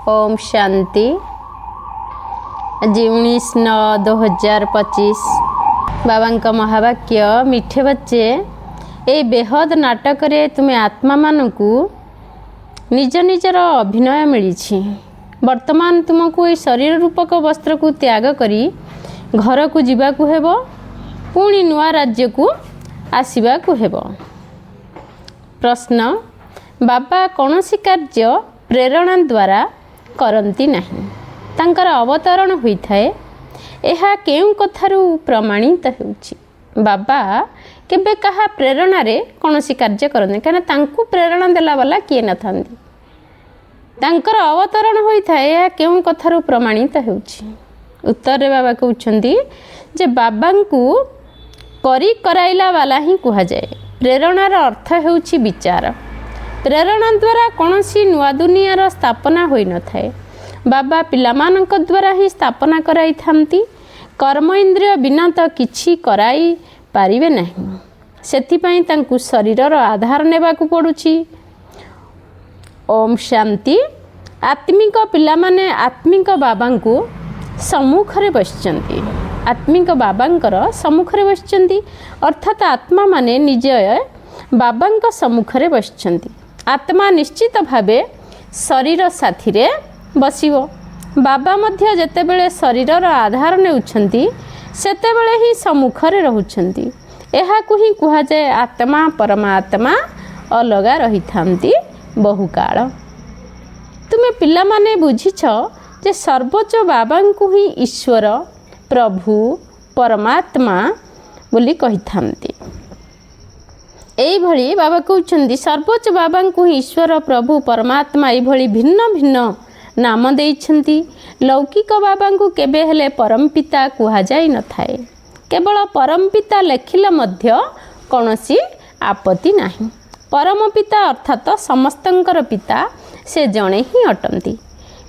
ओम शांति। आज 19/9/2025 बाबा का महावाक्य मिठे बच्चे ए बेहद नाटक रे तुम्हें आत्मा मानकू निज निजर अभिनय मिली। वर्तमान तुमको ये शरीर रूपक वस्त्र को त्याग करी घर को जीवाकू हेबो, पुणी नुआ राज्य को आसीबाकू हेबो। प्रश्न, बाबा कौन सी कार्य प्रेरणा द्वारा करती नहीं, तांकर अवतरण होता है, यह केउ कथारू प्रमाणित होउछि। बाबा केबे कहा प्रेरणा रे कौन सी कार्य करते, कहीं तांकु प्रेरणा देला वाला किए न थांती, तांकर अवतरण होता है, यह केउ कथारू प्रमाणित होउछि। उत्तर रे बाबा कहउछंती जे बाबा को करी कराइला वाला ही कहा जाए। प्रेरणार अर्थ होउछि विचार। प्रेरणा द्वारा कौन सी नुआ दुनियार स्थापना होई न थाए। बाबा पिलामानक द्वारा ही स्थापना कराई थांती। कर्म इंद्रिय बिना तो किछि कराई पारिबे नहीं, सेथिपाई तांकु शरीरर आधार नेबाकू पड़ुछि। ओम शांति। आत्मिक पिलामाने आत्मिक बाबांकु सम्मुखरे बसिचंती। आत्मिक बाबांकर सम्मुखरे बसिचंती, अर्थात आत्मा माने निज बाबांक सम्मुखरे बसिचंती। आत्मा निश्चित भावे शरीर साथी रे बसिबो। बाबा मध्य जेतेबेले शरीरर आधार नेउछंती सेतेबेले ही सम्मुखरे रहुछंती। एहाकु ही कुहा जाए आत्मा परमात्मा अलगा रही थांती बहुकाल। तुमे पिला माने बुझिछ जे सर्वोच्च बाबांकु ही ईश्वर प्रभु परमात्मा बोली कही थांती। एई भली बाबा कहउछंती सर्वोच्च बाबांकु ही ईश्वर प्रभु परमात्मा एई भली भिन्न भिन्न नाम देइछंती। लौकिक बाबांकु केबे हेले परमपिता कुहा जाई न थाए। केवल परमपिता लेखिले मध्य कौनसी आपत्ति नहीं। परमपिता अर्थात समस्तंकर पिता से जणे ही अटंती।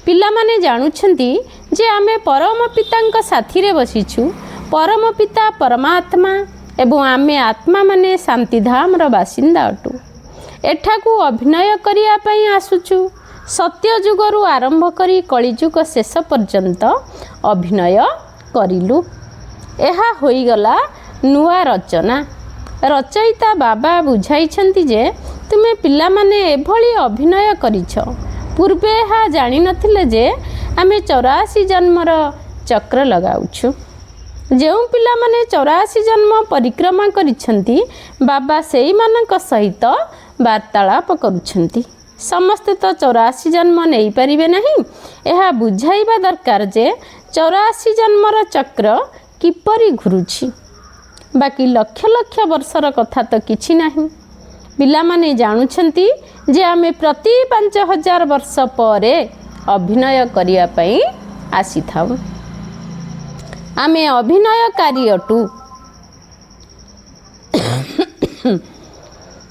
पिला माने जानुछंती जे आमे परम पितांक साथी रे बसिछु। परम पिता परमात्मा एवं आमे आत्मा माने शांतिधाम रो बासिंदा अटु। एठाकू अभिनय करिया पई आसुछु। सत्य जुगरु आरंभ करी कलिजुग शेष पर्यंत अभिनय करिलु। एहा होई गला नुआ रचना। रचयिता बाबा बुझाइछंती जे तुमे पिला माने एभली अभिनय करिछ। पूर्वे हा जानि नथिले जे आमे 84 जन्मर चक्र लगाउछु। जेउ पिला माने 84 जन्म परिक्रमा करिछंती, बाबा सेई मानक सहित वार्तालाप करुछंती। समस्ते तो 84 जन्म नहीं पारिबे नहीं। यह बुझाइबा दरकार जे 84 जन्मर चक्र किपरि घुरुछि। बाकी लक्ष लक्ष वर्षर कथा तो किछि नहीं। पिला माने जानुछंती जे आमे प्रति 5000 वर्ष परे अभिनय करिया पई आसी थाउ। आमे अभिनयकारी अटु।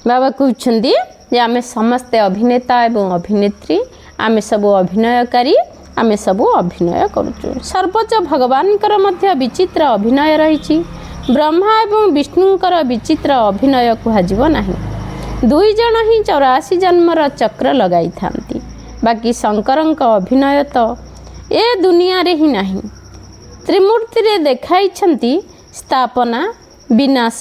बाबा कहउछंती जे आमे समस्ते अभिनेता एवं अभिनेत्री, आमे सबो अभिनयकारी, आमे सबो अभिनय करूछु। सर्वोच्च भगवानकर मध्य विचित्र अभिनय रहिछि। ब्रह्मा एवं विष्णुंकर विचित्र अभिनय कुहाजिबो नाही। दुई जण ही 84 जन्मर चक्र लगाई थांती। बाकी शंकरंक अभिनय तो ए दुनिया रे ही नाही। त्रिमूर्ति रे देखाइछंती स्थापना विनाश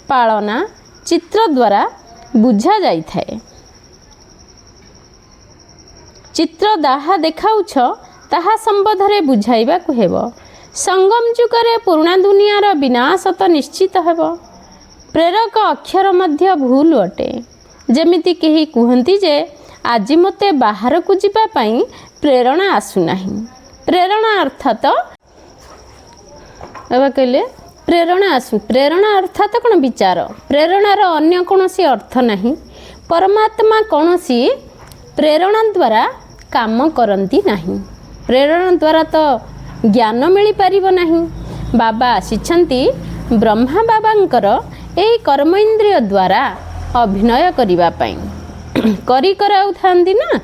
पालना चित्र द्वारा बुझा जाई थाए। चित्र दाहा देखाउछ ताहा संबंधरे बुझाइबा को हेबो। संगम जुगरे पुराणा दुनियार विनाश तो निश्चित हेबो। प्रेरक अक्षर मध्य भूल अटे। जेमिति केही कुहंती जे आज मते बाहर को जिबा पई प्रेरणा आसु नाही। प्रेरणा अर्थात बाबा कहले प्रेरणा आसु। प्रेरणा अर्थात कौन विचार। प्रेरणार अन्य कौनसी अर्थ नहीं। परमात्मा कौनसी प्रेरणा द्वारा काम करती नहीं। प्रेरणा द्वारा तो ज्ञान मिली पारिबो नहीं। बाबा आसिछंती ब्रह्मा बाबांकर एई कर्म इंद्रिय द्वारा अभिनय करिबा पई। करी कराउ थांती ना,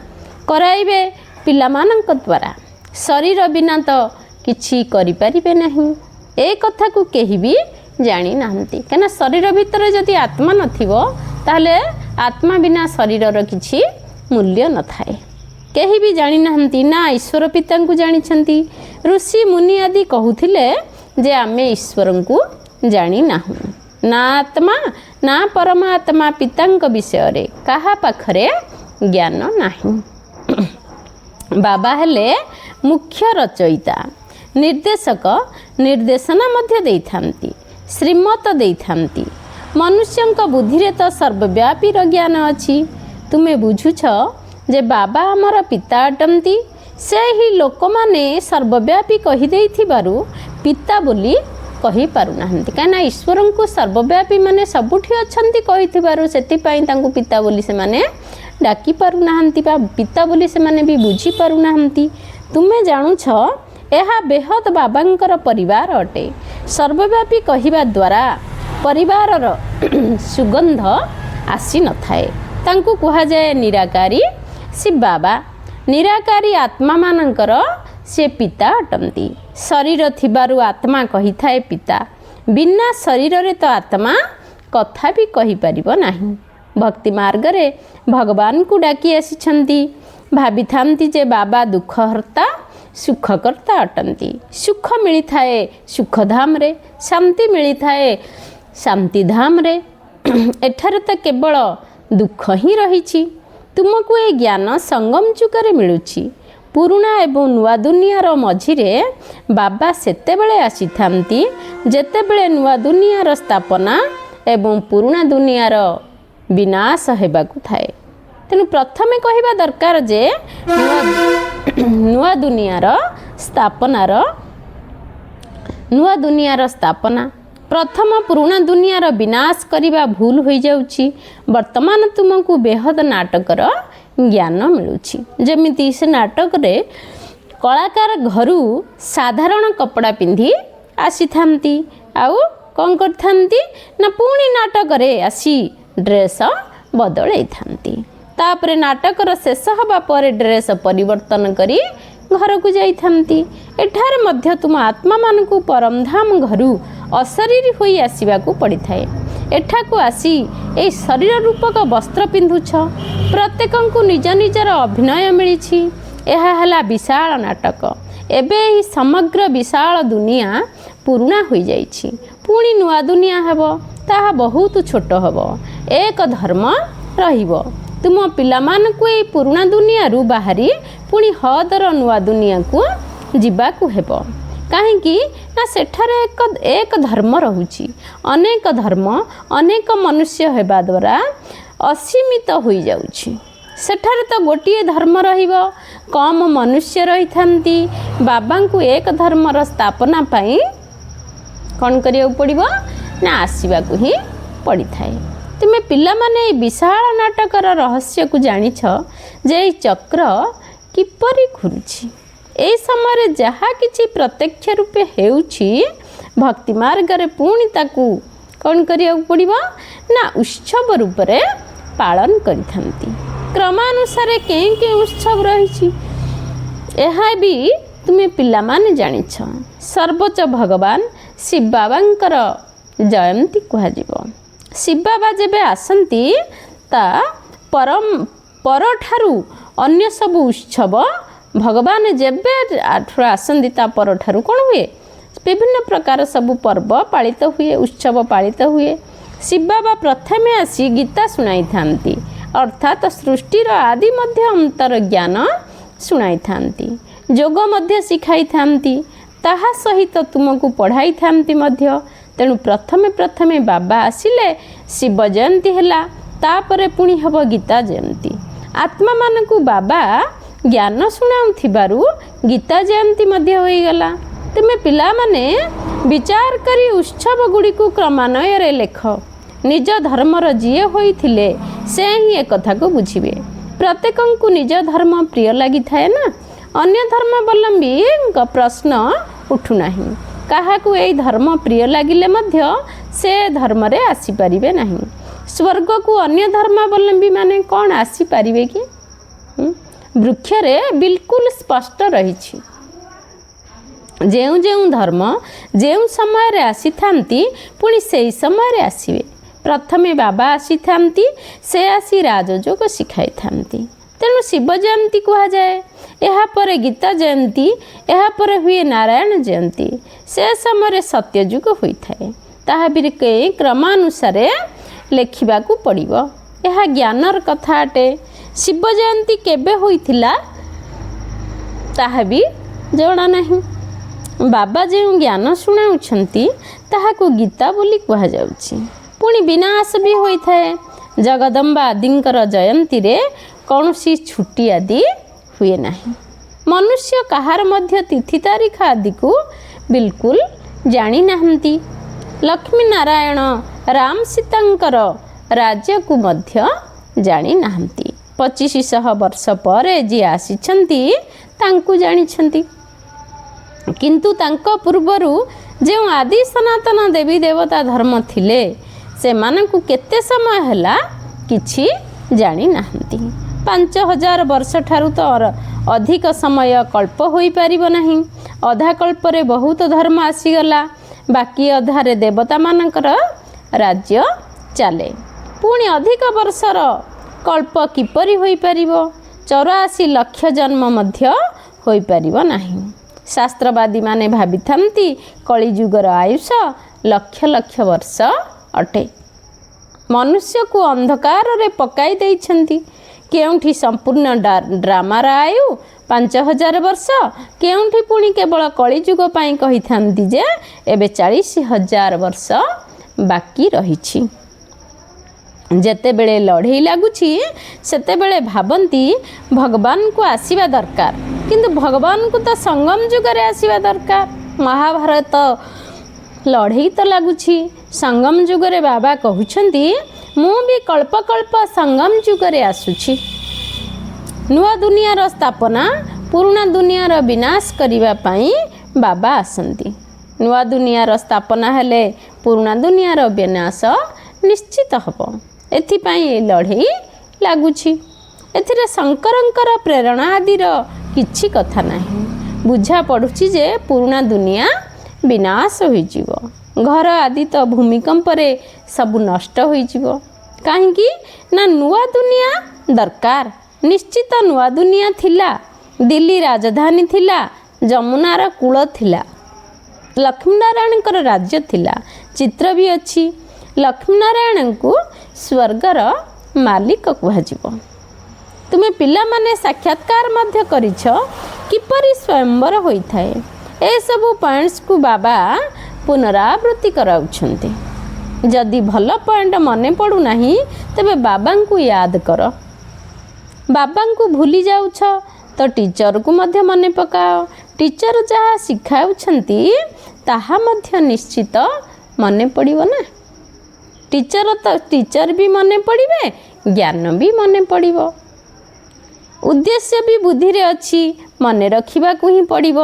कराइबे पिलामानंक द्वारा। शरीर बिना तो किछि करि पारिबे नहीं। ए कथा को केही भी जानी नाहंती। कना शरीर भितर जदि आत्मा नथिबो ताहले आत्मा बिना शरीरर किछि मूल्य न थाए। केही भी जानी नाहंती ना ईश्वर पिता को जानिछंती। ऋषि मुनि आदि कहूथिले जे आमे ईश्वर को जानी नाहु। ना आत्मा ना परमात्मा पितांक विषय रे कहा पाखरे ज्ञान नाही। बाबा हेले मुख्य रचयिता, निर्देशक, निर्देशना मध्य देइथांती, श्रीमत देइथांती। मनुष्यंक बुद्धि रे तो सर्वव्यापी ज्ञान अछि। तुमे बुझुछ जे बाबा आमर पिता अटंती। से ही लोक माने सर्वव्यापी कहि देइथिबारु पिता बोली कहि पारु नाहंती। काना ईश्वर को सर्वव्यापी माने सबुठी अछंती कहिथिबारु सेतिपाई तांकु पिता बोली से माने डाकी पारु नाहंती बा पिता बोली से माने भी बुझी पारु नाहंती। तुमे जानुछ एहा बेहद बाबांकर परिवार अटे। सर्वव्यापी कहिबा द्वारा परिवारर सुगंध आसी न थाए। तांकु कुहा जाए निराकारी। से बाबा निराकारी आत्मा मानकर से पिता अटंती। शरीर थिबारु आत्मा कहि थाए पिता। बिना शरीर रे तो आत्मा कथा भी कहि परिबो नाही। भक्ति मार्ग रे भगवान को डाकी आसीछंती। भाबी थांती जे बाबा दुख हर्ता सुख करता अटंती। सुख मिली थाए सुख धाम रे, शांति मिली थाए शांति धाम रे। एठारे तो केवल दुख ही रही। तुमको ए ज्ञान संगम चुकरे मिलुछि। पुरुणा एवं नुआ दुनियार मझिरे बाबा सेतेबेले आसीथांती जेतेबेले नुआ दुनियार स्थापना एवं पुरुणा दुनियार विनाश हेबाकु थाए। तेणु प्रथमे कहिबा दरकार जे नुआ दुनियार स्थापना प्रथम पुरुणा दुनियार विनाश करिबा भूल होई जाउछि। वर्तमान तुमको बेहद नाटकर ज्ञान मिलुछि। जेमिति से नाटक रे कलाकार घरू साधारण कपड़ा पिंधि आसी थांती आउ कौन करथांती ना पुणी नाटक रे आसी ड्रेस बदलै थांती। तापरे नाटकर शेष हवा पर ड्रेस परिवर्तन करी घर को जाई थांती। एठारे मध्य तुम आत्मा मानकु परमधाम घरू अशरीरी होई आसीबा को पड़ी थाए। एठाकु आसी ए शरीर रूपक वस्त्र पिंधुछ। प्रत्येकंकु निज निजर अभिनय मिलिछि। एहा हला विशाल नाटक। एबे ही समग्र विशाल दुनिया पुरुणा होई जाइछि। पुणी नुआ दुनिया हेबो। ताहा बहुत छोट हेबो। एक धर्म रहिबो। तुम पिलामानकु ए पुरुणा दुनिया रु बाहरी पुणी हदर नुआ दुनिया को जिबाकु हेबो। काहेकि ना सेठारे एक धर्म रहुछि। अनेक धर्म अनेक मनुष्य हेबा द्वारा असीमित होई जाउछि। सेठारे तो गोटिए धर्म रहिबो। कम मनुष्य रही थांती। बाबा को एक धर्मर स्थापना पाई कौन करिया पड़िबो ना आसीबाकु ही पड़ी थाए। तुमे पिला माने विशाल नाटकर रहस्य को जानिछ जे चक्र किपरि घुरुछि। ए समय जहाँ किछि प्रत्यक्ष रूपे हेउछि भक्ति मार्ग रे पुणी ताकू कौन करिया पड़िबो ना उत्सव रूप रे पालन करिथांती। क्रमानुसार के उत्सव रही यह भी तुमे पिला माने जानिछ। सर्वोच्च भगवान शिव बाबांकर जयंती कहुजिबो। शिव बाबा जेबे आसंती ता परठारु अन्य सब उत्सव भगवान जेबे आसंती ता परठारु कौन हुए विभिन्न प्रकार सब पर्व पालित हुए उत्सव पालित हुए। शिव बाबा प्रथमे आसी गीता सुनाई थांती अर्थात सृष्टिर आदि मध्य अंतर ज्ञान सुनाई थांती। जोग मध्य शिखाई थांती ताहा सहित तुमको पढ़ाई थांती मध्य। तेणु प्रथमे बाबा आसिले शिव जयंती हैला तापरे पुणी हब गीता जयंती। आत्मा मानकु बाबा ज्ञान शुणाउथिबारु गीता जयंती मध्य होई गला। तुमे पिला माने विचार करी उत्सव गुड़ी को क्रमान्वय रे लेख। निज धर्मर जीए होइथिले से ही एक कथा को बुझिबे। प्रत्येकंकु निज धर्म प्रिय लागि थाए ना। अन्य धर्मावलंबी प्रश्न उठु नाही। काहाकु एई धर्म प्रिय लागिले मध्य से धर्म रे आसी परिबे नाही। स्वर्ग को अन्य धर्मावलंबी माने कौन आसी परिबे कि? वृक्ष रे बिल्कुल स्पष्ट रही। जेउ जेउ धर्म जेउ समय रे आसी थांती पुणी सेई समय रे आसीबे। प्रथमे बाबा आसी थांती से आसी राजयोग शिखाई थांती। ତେଣୁ ଶିବ ଜୟନ୍ତୀ କୁହାଯାଏ। ଏହାପରେ ଗୀତା ଜୟନ୍ତୀ, ଏହାପରେ ହୁଏ ନାରାୟଣ ଜୟନ୍ତୀ। ସେ ସମୟରେ ସତ୍ୟଯୁଗ ହୋଇଥାଏ। ତାହା ବି କ୍ରମାନୁସାରେ ଲେଖିବାକୁ ପଡ଼ିବ। ଏହା ଜ୍ଞାନର କଥା ଅଟେ। ଶିବ ଜୟନ୍ତୀ କେବେ ହୋଇଥିଲା ତାହା ବି ଜଣା ନାହିଁ। ବାବା ଯେଉଁ ଜ୍ଞାନ ଶୁଣାଉଛନ୍ତି ତାହାକୁ ଗୀତା ବୋଲି କୁହାଯାଉଛି। ପୁଣି ବିନାଶ ବି ହୋଇଥାଏ। ଜଗଦମ୍ବା ଆଦିଙ୍କର ଜୟନ୍ତୀରେ କୌଣସି ଛୁଟି ଆଦି ହୁଏ ନାହିଁ। ମନୁଷ୍ୟ କାହାର ମଧ୍ୟ ତିଥି ତାରିଖ ଆଦିକୁ ବିଲକୁଲ ଜାଣିନାହାନ୍ତି। ଲକ୍ଷ୍ମୀ ନାରାୟଣ ରାମ ସୀତାଙ୍କର ରାଜ୍ୟକୁ ମଧ୍ୟ ଜାଣିନାହାନ୍ତି। 2500 ବର୍ଷ ପରେ ଯିଏ ଆସିଛନ୍ତି ତାଙ୍କୁ ଜାଣିଛନ୍ତି। କିନ୍ତୁ ତାଙ୍କ ପୂର୍ବରୁ ଯେଉଁ ଆଦି ସନାତନ ଦେବୀ ଦେବତା ଧର୍ମ ଥିଲେ ସେମାନଙ୍କୁ କେତେ ସମୟ ହେଲା କିଛି ଜାଣିନାହାନ୍ତି। 5000 ବର୍ଷ ଠାରୁ ତ ଅଧିକ ସମୟ କଳ୍ପ ହୋଇପାରିବ ନାହିଁ। ଅଧା କଳ୍ପରେ ବହୁତ ଧର୍ମ ଆସିଗଲା, ବାକି ଅଧାରେ ଦେବତାମାନଙ୍କର ରାଜ୍ୟ ଚାଲେ। ପୁଣି ଅଧିକ ବର୍ଷର କଳ୍ପ କିପରି ହୋଇପାରିବ? 84 ଲକ୍ଷ ଜନ୍ମ ମଧ୍ୟ ହୋଇପାରିବ ନାହିଁ। ଶାସ୍ତ୍ରବାଦୀମାନେ ଭାବିଥାନ୍ତି କଳିଯୁଗର ଆୟୁଷ ଲକ୍ଷ ଲକ୍ଷ ବର୍ଷ ଅଟେ। ମନୁଷ୍ୟକୁ ଅନ୍ଧକାରରେ ପକାଇ ଦେଇଛନ୍ତି। କେଉଁଠି ସମ୍ପୂର୍ଣ୍ଣ ଡ୍ରାମାର ଆୟୁ 5000 ବର୍ଷ, କେଉଁଠି ପୁଣି କେବଳ କଳିଯୁଗ ପାଇଁ କହିଥାନ୍ତି ଯେ ଏବେ 40000 ବର୍ଷ ବାକି ରହିଛି। ଯେତେବେଳେ ଲଢ଼େଇ ଲାଗୁଛି ସେତେବେଳେ ଭାବନ୍ତି ଭଗବାନଙ୍କୁ ଆସିବା ଦରକାର, କିନ୍ତୁ ଭଗବାନଙ୍କୁ ତ ସଙ୍ଗମ ଯୁଗରେ ଆସିବା ଦରକାର। ମହାଭାରତ ଲଢ଼େଇ ତ ଲାଗୁଛି ସଙ୍ଗମ ଯୁଗରେ। ବାବା କହୁଛନ୍ତି ମୁଁ ବି କଳ୍ପ କଳ୍ପ ସଙ୍ଗମ ଯୁଗରେ ଆସୁଛି। ନୂଆ ଦୁନିଆର ସ୍ଥାପନା, ପୁରୁଣା ଦୁନିଆର ବିନାଶ କରିବା ପାଇଁ ବାବା ଆସନ୍ତି। ନୂଆ ଦୁନିଆର ସ୍ଥାପନା ହେଲେ ପୁରୁଣା ଦୁନିଆର ବିନାଶ ନିଶ୍ଚିତ ହେବ। ଏଥିପାଇଁ ଏ ଲଢ଼େଇ ଲାଗୁଛି। ଏଥିରେ ଶଙ୍କରଙ୍କର ପ୍ରେରଣା ଆଦିର କିଛି କଥା ନାହିଁ। ବୁଝା ପଡ଼ୁଛି ଯେ ପୁରୁଣା ଦୁନିଆ ବିନାଶ ହୋଇଯିବ। ଘର ଆଦି ତ ଭୂମିକମ୍ପରେ ସବୁ ନଷ୍ଟ ହୋଇଯିବ। କାହିଁକି ନା ନୂଆ ଦୁନିଆ ଦରକାର। ନିଶ୍ଚିତ ନୂଆ ଦୁନିଆ ଥିଲା। ଦିଲ୍ଲୀ ରାଜଧାନୀ ଥିଲା, ଯମୁନାର କୂଳ ଥିଲା, ଲକ୍ଷ୍ମୀନାରାୟଣଙ୍କର ରାଜ୍ୟ ଥିଲା। ଚିତ୍ର ବି ଅଛି। ଲକ୍ଷ୍ମୀନାରାୟଣଙ୍କୁ ସ୍ୱର୍ଗର ମାଲିକ କୁହାଯିବ। ତୁମେ ପିଲାମାନେ ସାକ୍ଷାତକାର ମଧ୍ୟ କରିଛ କିପରି ସ୍ୱୟଂବର ହୋଇଥାଏ। ଏସବୁ ପଏଣ୍ଟସକୁ ବାବା ପୁନରାବୃତ୍ତି କରାଉଛନ୍ତି। ଯଦି ଭଲ ପଏଣ୍ଟ ମନେ ପଡ଼ୁନାହିଁ ତେବେ ବାବାଙ୍କୁ ୟାଦ କର। ବାବାଙ୍କୁ ଭୁଲି ଯାଉଛ ତ ଟିଚରକୁ ମଧ୍ୟ ମନେ ପକାଅ। ଟିଚର ଯାହା ଶିଖାଉଛନ୍ତି ତାହା ମଧ୍ୟ ନିଶ୍ଚିତ ମନେ ପଡ଼ିବ ନା। ଟିଚର ବି ମନେ ପଡ଼ିବେ, ଜ୍ଞାନ ବି ମନେ ପଡ଼ିବ। ଉଦ୍ଦେଶ୍ୟ ବି ବୁଦ୍ଧିରେ ଅଛି, ମନେ ରଖିବାକୁ ହିଁ ପଡ଼ିବ।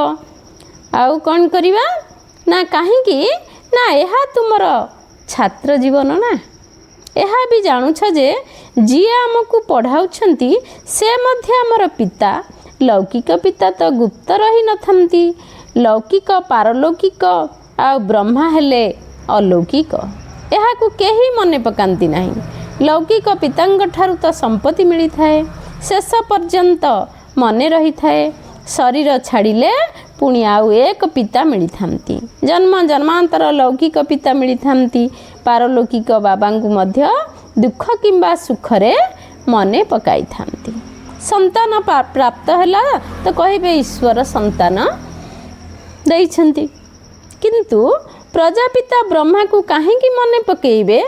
ଆଉ କ'ଣ କରିବା ନା, କାହିଁକି ନା ଏହା ତୁମର ଛାତ୍ର ଜୀବନ ନା। ଏହା ବି ଜାଣୁଛ ଯେ ଯିଏ ଆମକୁ ପଢ଼ାଉଛନ୍ତି ସେ ମଧ୍ୟ ଆମର ପିତା। ଲୌକିକ ପିତା ତ ଗୁପ୍ତ ରହିନଥାନ୍ତି। ଲୌକିକ, ପାରଲୌକିକ ଆଉ ବ୍ରହ୍ମା ହେଲେ ଅଲୌକିକ। ଏହାକୁ କେହି ମନେ ପକାନ୍ତି ନାହିଁ। ଲୌକିକ ପିତାଙ୍କ ଠାରୁ ତ ସମ୍ପତ୍ତି ମିଳିଥାଏ, ଶେଷ ପର୍ଯ୍ୟନ୍ତ ମନେ ରହିଥାଏ। ଶରୀର ଛାଡ଼ିଲେ ପୁଣି ଆଉ ଏକ ପିତା ମିଳିଥାନ୍ତି। ଜନ୍ମ ଜନ୍ମାନ୍ତର ଲୌକିକ ପିତା ମିଳିଥାନ୍ତି। ପାରଲୌକିକ ବାବାଙ୍କୁ ମଧ୍ୟ ଦୁଃଖ କିମ୍ବା ସୁଖରେ ମନେ ପକାଇଥାନ୍ତି। ସନ୍ତାନ ପ୍ରାପ୍ତ ହେଲା ତ କହିବେ ଈଶ୍ୱର ସନ୍ତାନ ଦେଇଛନ୍ତି। କିନ୍ତୁ ପ୍ରଜାପିତା ବ୍ରହ୍ମାକୁ କାହିଁକି ମନେ ପକାଇବେ?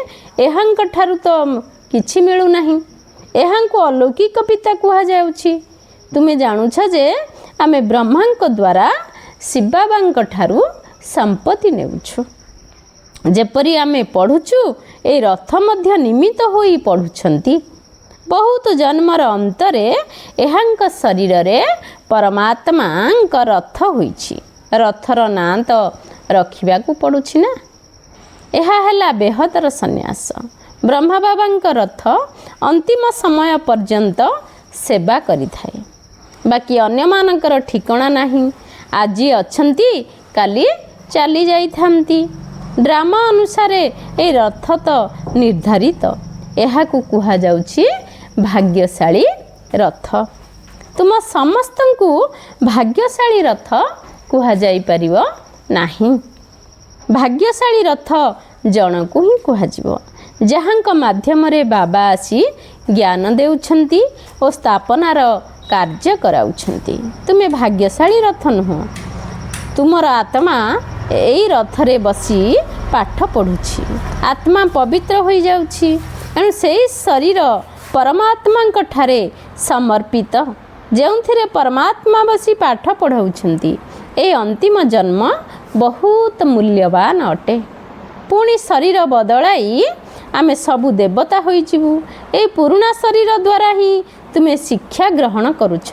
ଏହାଙ୍କ ଠାରୁ ତ କିଛି ମିଳୁନାହିଁ। ଏହାଙ୍କୁ ଅଲୌକିକ ପିତା କୁହାଯାଉଛି। ତୁମେ ଜାଣୁଛ ଯେ ଆମେ ବ୍ରହ୍ମାଙ୍କ ଦ୍ୱାରା ଶିବବାବାଙ୍କ ଠାରୁ ସମ୍ପତ୍ତି ନେଉଛୁ। ଯେପରି ଆମେ ପଢ଼ୁଛୁ, ଏ ରଥ ମଧ୍ୟ ନିମିତ୍ତ ହୋଇ ପଢ଼ୁଛନ୍ତି। ବହୁତ ଜନ୍ମର ଅନ୍ତରେ ଏହାଙ୍କ ଶରୀରରେ ପରମାତ୍ମାଙ୍କ ରଥ ହୋଇଛି। ରଥର ନାଁ ତ ରଖିବାକୁ ପଡ଼ୁଛି ନା। ଏହା ହେଲା ବେହଦର ସନ୍ନ୍ୟାସ। ବ୍ରହ୍ମା ବାବାଙ୍କ ରଥ ଅନ୍ତିମ ସମୟ ପର୍ଯ୍ୟନ୍ତ ସେବା କରିଥାଏ। ବାକି ଅନ୍ୟମାନଙ୍କର ଠିକଣା ନାହିଁ। ଆଜି ଅଛନ୍ତି, କାଲି ଚାଲି ଯାଇଥାନ୍ତି। ଡ୍ରାମା ଅନୁସାରେ ଏ ରଥ ତ ନିର୍ଦ୍ଧାରିତ। ଏହାକୁ କୁହାଯାଉଛି ଭାଗ୍ୟଶାଳୀ ରଥ। ତୁମ ସମସ୍ତଙ୍କୁ ଭାଗ୍ୟଶାଳୀ ରଥ କୁହାଯାଇପାରିବ ନାହିଁ। ଭାଗ୍ୟଶାଳୀ ରଥ ଜଣକୁ ହିଁ କୁହାଯିବ, ଯାହାଙ୍କ ମାଧ୍ୟମରେ ବାବା ଆସି ଜ୍ଞାନ ଦେଉଛନ୍ତି ଓ ସ୍ଥାପନାର କାର୍ଯ୍ୟ କରାଉଛନ୍ତି। ତୁମେ ଭାଗ୍ୟଶାଳୀ ରଥ ନୁହଁ, ତୁମର ଆତ୍ମା ଏଇ ରଥରେ ବସି ପାଠ ପଢ଼ୁଛି। ଆତ୍ମା ପବିତ୍ର ହୋଇଯାଉଛି, ଏଣୁ ସେଇ ଶରୀର ପରମାତ୍ମାଙ୍କ ଠାରେ ସମର୍ପିତ, ଯେଉଁଥିରେ ପରମାତ୍ମା ବସି ପାଠ ପଢ଼ାଉଛନ୍ତି। ଏ ଅନ୍ତିମ ଜନ୍ମ ବହୁତ ମୂଲ୍ୟବାନ ଅଟେ। ପୁଣି ଶରୀର ବଦଳାଇ ଆମେ ସବୁ ଦେବତା ହୋଇଯିବୁ। ଏହି ପୁରୁଣା ଶରୀର ଦ୍ୱାରା ହିଁ ତୁମେ ଶିକ୍ଷା ଗ୍ରହଣ କରୁଛ,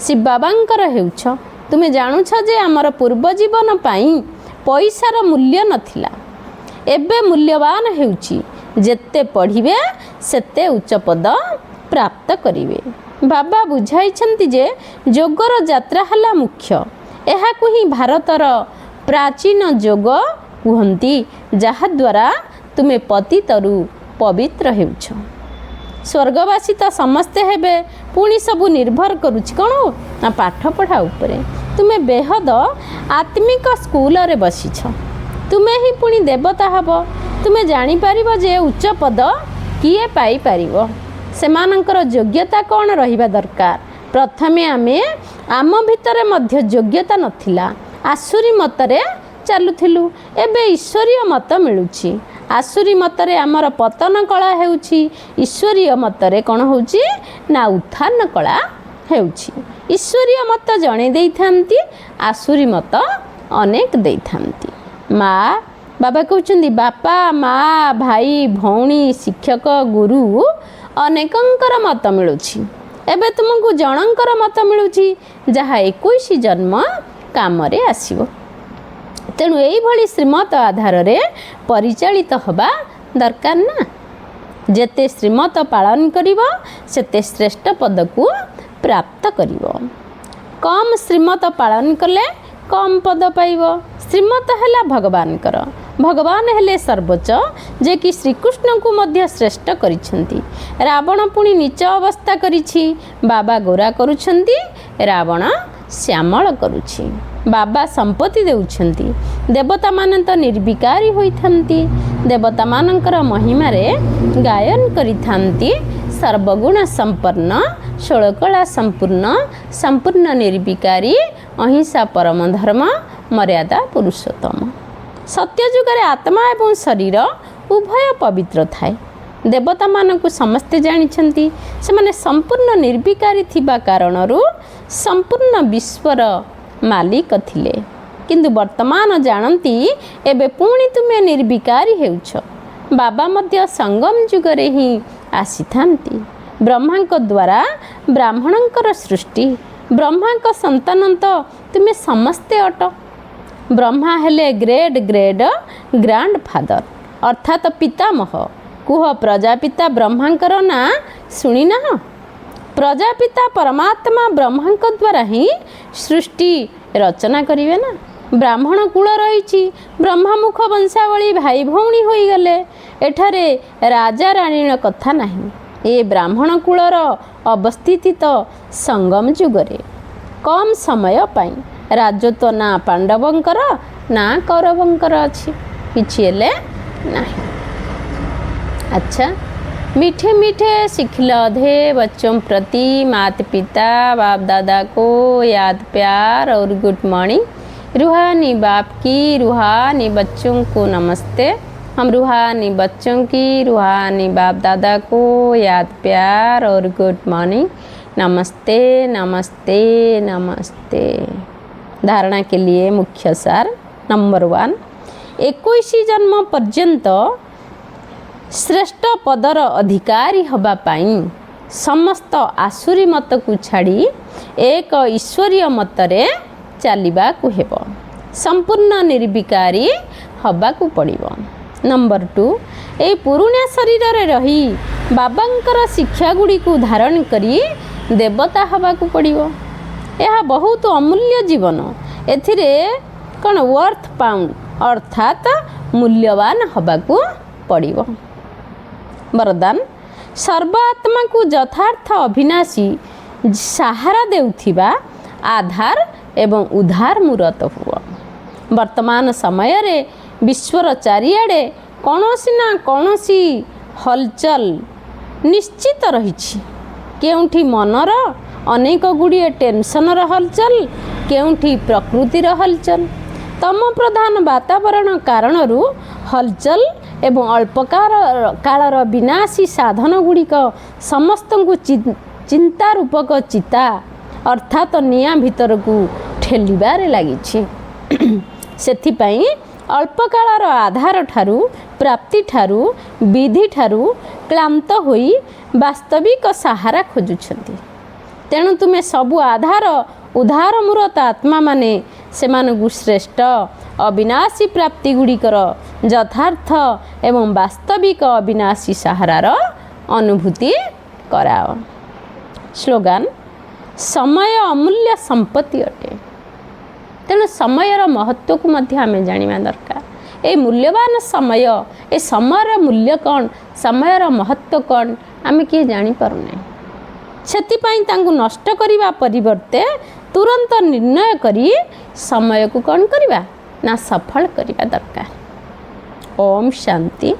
ଶିବ ବାବାଙ୍କର ହେଉଛ। ତୁମେ ଜାଣୁଛ ଯେ ଆମର ପୂର୍ବ ଜୀବନ ପାଇଁ ପଇସାର ମୂଲ୍ୟ ନଥିଲା, ଏବେ ମୂଲ୍ୟବାନ ହେଉଛି। ଯେତେ ପଢ଼ିବେ ସେତେ ଉଚ୍ଚ ପଦ ପ୍ରାପ୍ତ କରିବେ। ବାବା ବୁଝାଇଛନ୍ତି ଯେ ଯୋଗର ଯାତ୍ରା ହେଲା ମୁଖ୍ୟ। ଏହାକୁ ହିଁ ଭାରତର ପ୍ରାଚୀନ ଯୋଗ କୁହନ୍ତି, ଯାହାଦ୍ୱାରା ତୁମେ ପତିତରୁ ପବିତ୍ର ହେଉଛ। ସ୍ୱର୍ଗବାସୀ ତ ସମସ୍ତେ ହେବେ, ପୁଣି ସବୁ ନିର୍ଭର କରୁଛି କ'ଣ ନା ପାଠପଢ଼ା ଉପରେ। ତୁମେ ବେହଦ ଆତ୍ମିକ ସ୍କୁଲରେ ବସିଛ, ତୁମେ ହିଁ ପୁଣି ଦେବତା ହେବ। ତୁମେ ଜାଣିପାରିବ ଯେ ଉଚ୍ଚ ପଦ କିଏ ପାଇପାରିବ, ସେମାନଙ୍କର ଯୋଗ୍ୟତା କ'ଣ ରହିବା ଦରକାର। ପ୍ରଥମେ ଆମ ଭିତରେ ମଧ୍ୟ ଯୋଗ୍ୟତା ନଥିଲା, ଆସୁରୀ ମତରେ ଚାଲୁଥିଲୁ, ଏବେ ଈଶ୍ୱରୀୟ ମତ ମିଳୁଛି। ଆସୁରୀ ମତରେ ଆମର ପତନ କଳା ହେଉଛି, ଈଶ୍ୱରୀୟ ମତରେ କ'ଣ ହେଉଛି ନା ଉତ୍ଥାନ କଳା ହେଉଛି। ଈଶ୍ୱରୀୟ ମତ ଜଣେ ଦେଇଥାନ୍ତି, ଆସୁରୀ ମତ ଅନେକ ଦେଇଥାନ୍ତି। ବାବା କହୁଛନ୍ତି ବାପା, ମା, ଭାଇ, ଭଉଣୀ, ଶିକ୍ଷକ, ଗୁରୁ ଅନେକଙ୍କର ମତ ମିଳୁଛି। ଏବେ ତୁମକୁ ଜଣଙ୍କର ମତ ମିଳୁଛି, ଯାହା 21 ଜନ୍ମ କାମରେ ଆସିବ। ତେଣୁ ଏଇଭଳି ଶ୍ରୀମତ ଆଧାରରେ ପରିଚାଳିତ ହେବା ଦରକାର ନା। ଯେତେ ଶ୍ରୀମତ ପାଳନ କରିବ ସେତେ ଶ୍ରେଷ୍ଠ ପଦକୁ ପ୍ରାପ୍ତ କରିବ। କମ୍ ଶ୍ରୀମତ ପାଳନ କଲେ କମ୍ ପଦ ପାଇବ। ଶ୍ରୀମତ ହେଲା ଭଗବାନଙ୍କର, ଭଗବାନ ହେଲେ ସର୍ବୋଚ୍ଚ, ଯେ କି ଶ୍ରୀକୃଷ୍ଣଙ୍କୁ ମଧ୍ୟ ଶ୍ରେଷ୍ଠ କରିଛନ୍ତି। ରାବଣ ପୁଣି ନୀଚ ଅବସ୍ଥା କରିଛି, ବାବା ଗୋରା କରୁଛନ୍ତି, ରାବଣ ଶ୍ୟାମଳ କରୁଛି। ବାବା ସମ୍ପତ୍ତି ଦେଉଛନ୍ତି, ଦେବତାମାନେ ତ ନିର୍ବିକାରୀ ହୋଇଥାନ୍ତି। ଦେବତାମାନଙ୍କର ମହିମାରେ ଗାୟନ କରିଥାନ୍ତି। ସର୍ବଗୁଣ ସମ୍ପନ୍ନ, ଷୋଳକଳା ସମ୍ପୂର୍ଣ୍ଣ, ସମ୍ପୂର୍ଣ୍ଣ ନିର୍ବିକାରୀ, ଅହିଂସା ପରମ ଧର୍ମ, ମର୍ୟାଦା ପୁରୁଷୋତ୍ତମ। ସତ୍ୟଯୁଗରେ ଆତ୍ମା ଏବଂ ଶରୀର ଉଭୟ ପବିତ୍ର ଥାଏ। ଦେବତାମାନଙ୍କୁ ସମସ୍ତେ ଜାଣିଛନ୍ତି, ସେମାନେ ସମ୍ପୂର୍ଣ୍ଣ ନିର୍ବିକାରୀ ଥିବା କାରଣରୁ ସମ୍ପୂର୍ଣ୍ଣ ବିଶ୍ୱର ମାଲିକ ଥିଲେ। କିନ୍ତୁ ବର୍ତ୍ତମାନ ଜାଣନ୍ତି ଏବେ ପୁଣି ତୁମେ ନିର୍ବିକାରୀ ହେଉଛ। ବାବା ମଧ୍ୟ ସଙ୍ଗମ ଯୁଗରେ ହିଁ ଆସିଥାନ୍ତି। ବ୍ରହ୍ମାଙ୍କ ଦ୍ୱାରା ବ୍ରାହ୍ମଣଙ୍କର ସୃଷ୍ଟି। ବ୍ରହ୍ମାଙ୍କ ସନ୍ତାନ ତ ତୁମେ ସମସ୍ତେ ଅଟ। ବ୍ରହ୍ମା ହେଲେ ଗ୍ରାଣ୍ଡ ଫାଦର ଅର୍ଥାତ୍ ପିତାମହ। କୁହ, ପ୍ରଜାପିତା ବ୍ରହ୍ମାଙ୍କର ନାଁ ଶୁଣିନାହଁ? ପ୍ରଜାପିତା ପରମାତ୍ମା ବ୍ରହ୍ମାଙ୍କ ଦ୍ୱାରା ହିଁ ସୃଷ୍ଟି ରଚନା କରିବେ ନା। ବ୍ରାହ୍ମଣ କୂଳ ରହିଛି, ବ୍ରହ୍ମାମୁଖ ବଂଶାବଳୀ ଭାଇ ଭଉଣୀ ହୋଇଗଲେ। ଏଠାରେ ରାଜା ରାଣୀର କଥା ନାହିଁ। ଏ ବ୍ରାହ୍ମଣ କୂଳର ଅବସ୍ଥିତି ତ ସଙ୍ଗମ ଯୁଗରେ କମ୍ ସମୟ ପାଇଁ। ରାଜତ୍ୱ ନା ପାଣ୍ଡବଙ୍କର ନା କୌରବଙ୍କର ଅଛି, କିଛି ହେଲେ ନାହିଁ। अच्छा, मीठे मीठे सिखलौधे बच्चों प्रति माता पिता बाप दादा को याद प्यार और गुड मॉर्निंग। रूहानी बाप की रूहानी बच्चों को नमस्ते। हम रूहानी बच्चों की रूहानी बाप दादा को याद प्यार और गुड मॉर्निंग। नमस्ते नमस्ते नमस्ते। धारणा के लिए मुख्य सार नंबर 1, 21 जन्म पर्यंत श्रेष्ठ पदर अधिकारी हवा पाई समस्त आसुरी मत को छाड़ी एक ईश्वरीय मतरे चलवा को हेब। संपूर्ण निर्विकारी हवा को पड़िबो। नंबर 2, ए पुरुणा शरीर रे रही बाबांकर शिक्षा गुड़ी को धारण करी देवता हवा को पड़िबो। यह बहुत अमूल्य जीवन। एथिरे कौन वर्थ पाउंड अर्थात मूल्यवान हवा को पड़िबो। वरदान, सर्वात्मा को यथार्थ अविनाशी ସାହାରା ଦେଉଥିବା ଆଧାର ଏବଂ ଉଦ୍ଧାର ମୂରତ ହୁଅ। ବର୍ତ୍ତମାନ ସମୟରେ ବିଶ୍ୱର ଚାରିଆଡ଼େ କୌଣସି ନା କୌଣସି ହଲଚଲ ନିଶ୍ଚିତ ରହିଛି। କେଉଁଠି ମନର ଅନେକ ଗୁଡ଼ିଏ ଟେନସନର ହଲଚଲ, କେଉଁଠି ପ୍ରକୃତିର ହଲଚଲ। ତମ ପ୍ରଧାନ ବାତାବରଣ କାରଣରୁ ହଲଚଲ ଏବଂ ଅଳ୍ପକାଳର ବିନାଶୀ ସାଧନ ଗୁଡ଼ିକ ସମସ୍ତଙ୍କୁ ଚିନ୍ତା ରୂପକ ଚିତା ଅର୍ଥାତ ନିଆଁ ଭିତରକୁ ଠେଲିବାରେ ଲାଗିଛି। ସେଥିପାଇଁ ଅଳ୍ପକାଳର ଆଧାର ଠାରୁ, ପ୍ରାପ୍ତି ଠାରୁ, ବିଧି ଠାରୁ କ୍ଳାନ୍ତ ହୋଇ ବାସ୍ତବିକ ସାହାରା ଖୋଜୁଛନ୍ତି। ତେଣୁ ତୁମେ ସବୁ ଆଧାର ଉଦ୍ଧାର ମୂରତ ଆତ୍ମାମାନେ ସେମାନଙ୍କୁ ଶ୍ରେଷ୍ଠ ଅବିନାଶୀ ପ୍ରାପ୍ତି ଗୁଡ଼ିକର ଯଥାର୍ଥ ଏବଂ ବାସ୍ତବିକ ଅବିନାଶୀ ସାହାରାର ଅନୁଭୂତି କରାଅ। ସ୍ଲୋଗାନ, ସମୟ ଅମୂଲ୍ୟ ସମ୍ପତ୍ତି ଅଟେ। ତେଣୁ ସମୟର ମହତ୍ତ୍ୱକୁ ମଧ୍ୟ ଆମେ ଜାଣିବା ଦରକାର। ଏ ମୂଲ୍ୟବାନ ସମୟ, ଏ ସମୟର ମୂଲ୍ୟ କ'ଣ, ସମୟର ମହତ୍ତ୍ୱ କ'ଣ, ଆମେ କିଏ ଜାଣିପାରୁନାହିଁ। ସେଥିପାଇଁ ତାଙ୍କୁ ନଷ୍ଟ କରିବା ପରିବର୍ତ୍ତେ ତୁରନ୍ତ ନିର୍ଣ୍ଣୟ କରି ସମୟକୁ କ'ଣ କରିବା ନା ସଫଳ କରିବା ଦରକାର। ଓମ୍ ଶାନ୍ତି।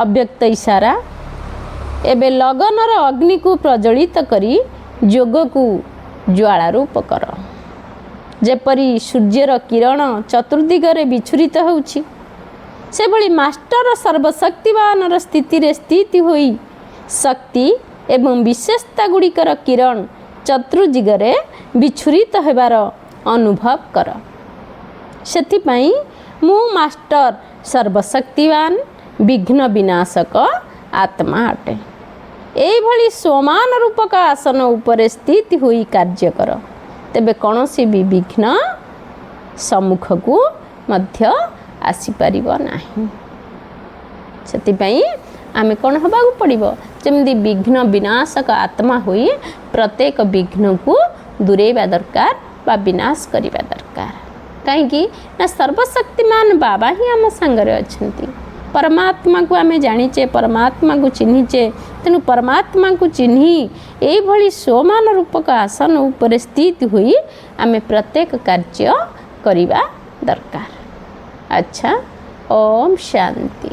ଅବ୍ୟକ୍ତ ଇଶାରା। ଏବେ ଲଗନର ଅଗ୍ନିକୁ ପ୍ରଜ୍ୱଳିତ କରି ଯୋଗକୁ ଜ୍ୱାଳା ରୂପ କର। ଯେପରି ସୂର୍ଯ୍ୟର କିରଣ ଚତୁର୍ଦିଗରେ ବିଚ୍ଛୁରିତ ହେଉଛି, ସେଭଳି ମାଷ୍ଟର ସର୍ବଶକ୍ତିମାନର ସ୍ଥିତିରେ ସ୍ଥିତି ହୋଇ ଶକ୍ତି ଏବଂ ବିଶେଷତା ଗୁଡ଼ିକର କିରଣ ଚତୁର୍ଦିଗରେ ବିଚ୍ଛୁରିତ ହେବାର ଅନୁଭବ କର। ସେଥିପାଇଁ ମୁଁ ମାଷ୍ଟର ସର୍ବଶକ୍ତିମାନ ବିଘ୍ନ ବିନାଶକ ଆତ୍ମା ଅଟେ। ଏଇଭଳି ସମାନ ରୂପକ ଆସନ ଉପରେ ସ୍ଥିତି ହୋଇ କାର୍ଯ୍ୟ କର, ତେବେ କୌଣସି ବି ବିଘ୍ନ ସମ୍ମୁଖକୁ ମଧ୍ୟ ଆସିପାରିବ ନାହିଁ। ସେଥିପାଇଁ ଆମେ କ'ଣ ହେବାକୁ ପଡ଼ିବ, ଯେମିତି ବିଘ୍ନ ବିନାଶକ ଆତ୍ମା ହୋଇ ପ୍ରତ୍ୟେକ ବିଘ୍ନକୁ ଦୂରେଇବା ଦରକାର ବା ବିନାଶ କରିବା ଦରକାର। କାହିଁକି ନା ସର୍ବଶକ୍ତିମାନ ବାବା ହିଁ ଆମ ସାଙ୍ଗରେ ଅଛନ୍ତି। ପରମାତ୍ମାକୁ ଆମେ ଜାଣିଛେ, ପରମାତ୍ମାକୁ ଚିହ୍ନିଛେ। ତେଣୁ ପରମାତ୍ମାକୁ ଚିହ୍ନି ଏଇଭଳି ସମାନ ରୂପକ ଆସନ ଉପରେ ସ୍ଥିତି ହୋଇ ଆମେ ପ୍ରତ୍ୟେକ କାର୍ଯ୍ୟ କରିବା ଦରକାର। ଆଚ୍ଛା, ଓମ୍ ଶାନ୍ତି।